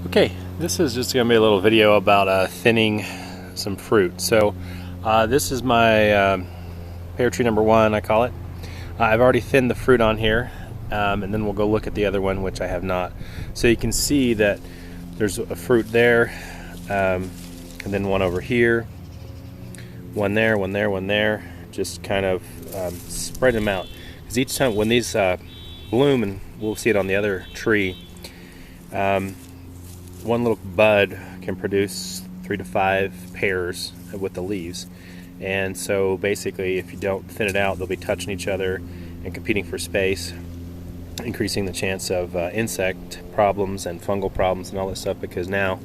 Okay, this is just going to be a little video about thinning some fruit. So this is my pear tree number 1, I call it. I've already thinned the fruit on here, and then we'll go look at the other one, which I have not. So you can see that there's a fruit there, and then one over here, one there, one there, one there. Just kind of spread them out. Because each time when these bloom, and we'll see it on the other tree, one little bud can produce 3 to 5 pears with the leaves. And so basically, if you don't thin it out, they'll be touching each other and competing for space, increasing the chance of insect problems and fungal problems and all that stuff, because now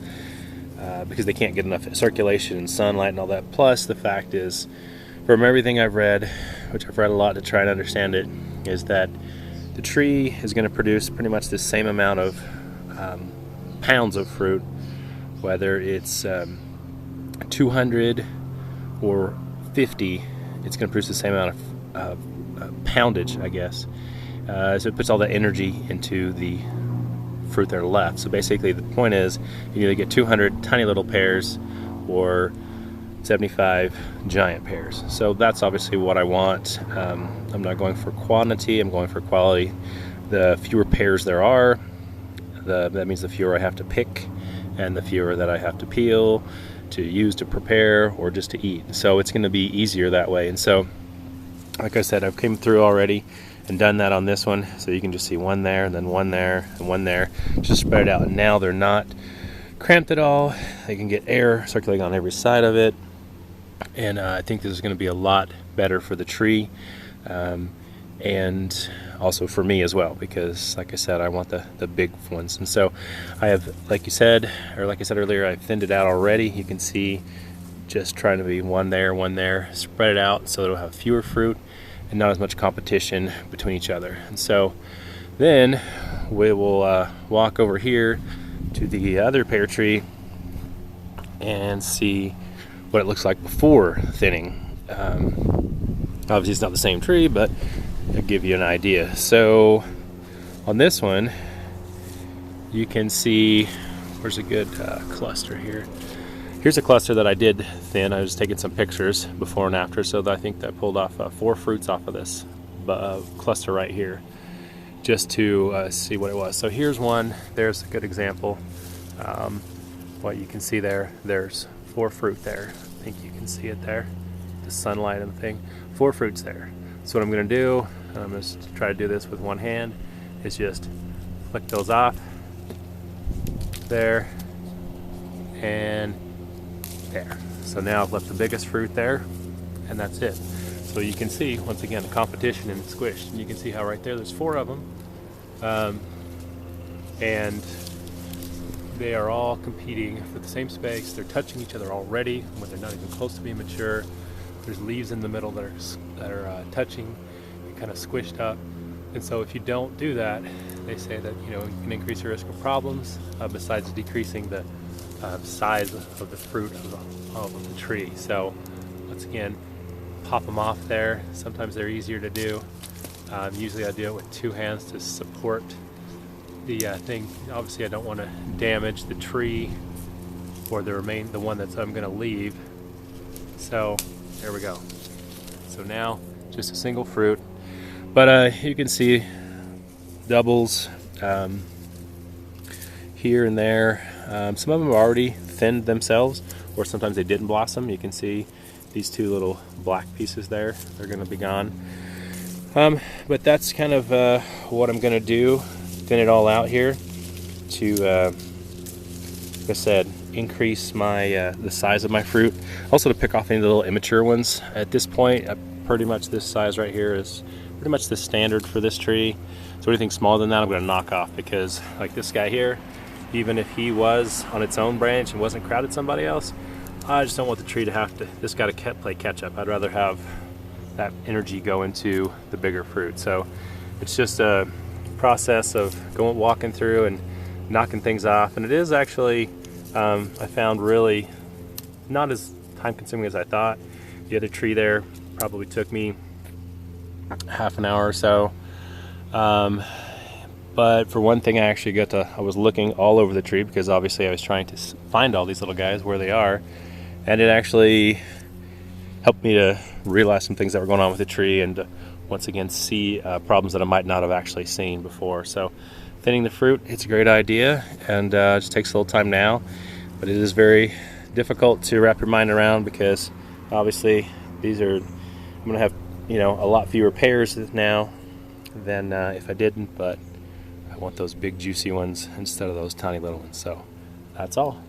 because they can't get enough circulation and sunlight and all that. Plus the fact is, from everything I've read, which I've read a lot to try and understand it, is that the tree is going to produce pretty much the same amount of pounds of fruit, whether it's 200 or 50. It's going to produce the same amount of poundage, I guess. So it puts all that energy into the fruit that are left. So basically the point is, you either get 200 tiny little pears or 75 giant pears. So that's obviously what I want. I'm not going for quantity, I'm going for quality. The fewer pears there are, that means the fewer I have to pick, and the fewer that I have to peel, to use to prepare, or just to eat. So it's going to be easier that way. And so, like I said, I've came through already and done that on this one. So you can just see one there, and then one there, and one there. Just spread it out. And now they're not cramped at all. They can get air circulating on every side of it. And I think this is going to be a lot better for the tree. And also for me as well, because like I said, I want the big ones. And so I have, like I said earlier, I've thinned it out already. You can see just trying to be one there, spread it out so it'll have fewer fruit and not as much competition between each other. And so then we will walk over here to the other pear tree and see what it looks like before thinning. Obviously it's not the same tree, but I'll give you an idea. So on this one, you can see, where's a good cluster here? Here's a cluster that I did thin. I was taking some pictures before and after, so I think that pulled off 4 fruits off of this cluster right here, just to see what it was. So here's one. There's a good example. What you can see there's 4 fruit there. I think you can see it there, the sunlight and the thing. 4 fruits there. So what I'm going to do, I'm going to try to do this with one hand, is just flick those off, there, and there. So now I've left the biggest fruit there, and that's it. So you can see, once again, the competition and squish. And you can see how right there's 4 of them, and they are all competing for the same space. They're touching each other already when they're not even close to being mature. There's leaves in the middle that are touching, kind of squished up. And so if you don't do that, they say that you can increase your risk of problems, besides decreasing the size of the fruit of the tree. So once again, pop them off there. Sometimes they're easier to do. Usually I do it with 2 hands to support the thing. Obviously I don't want to damage the tree or the one that I'm going to leave. So there we go. So now just a single fruit, but you can see doubles here and there. Some of them are already thinned themselves, or sometimes they didn't blossom. You can see these 2 little black pieces there. They're going to be gone. But that's kind of what I'm going to do. Thin it all out here to, like I said, increase my the size of my fruit. Also to pick off any little immature ones. At this point, pretty much this size right here is pretty much the standard for this tree. So anything smaller than that I'm going to knock off, because like this guy here, even if he was on its own branch and wasn't crowded somebody else, I just don't want the tree to have to, this got to play catch up. I'd rather have that energy go into the bigger fruit. So it's just a process of walking through and knocking things off. And it is actually, I found, really not as time consuming as I thought. The other tree there probably took me half an hour or so. But for one thing, I was looking all over the tree because obviously I was trying to find all these little guys where they are, and it actually helped me to realize some things that were going on with the tree and once again see problems that I might not have actually seen before. So thinning the fruit, it's a great idea, and it just takes a little time now, but it is very difficult to wrap your mind around because obviously I'm going to have a lot fewer pears now than if I didn't, but I want those big juicy ones instead of those tiny little ones. So that's all.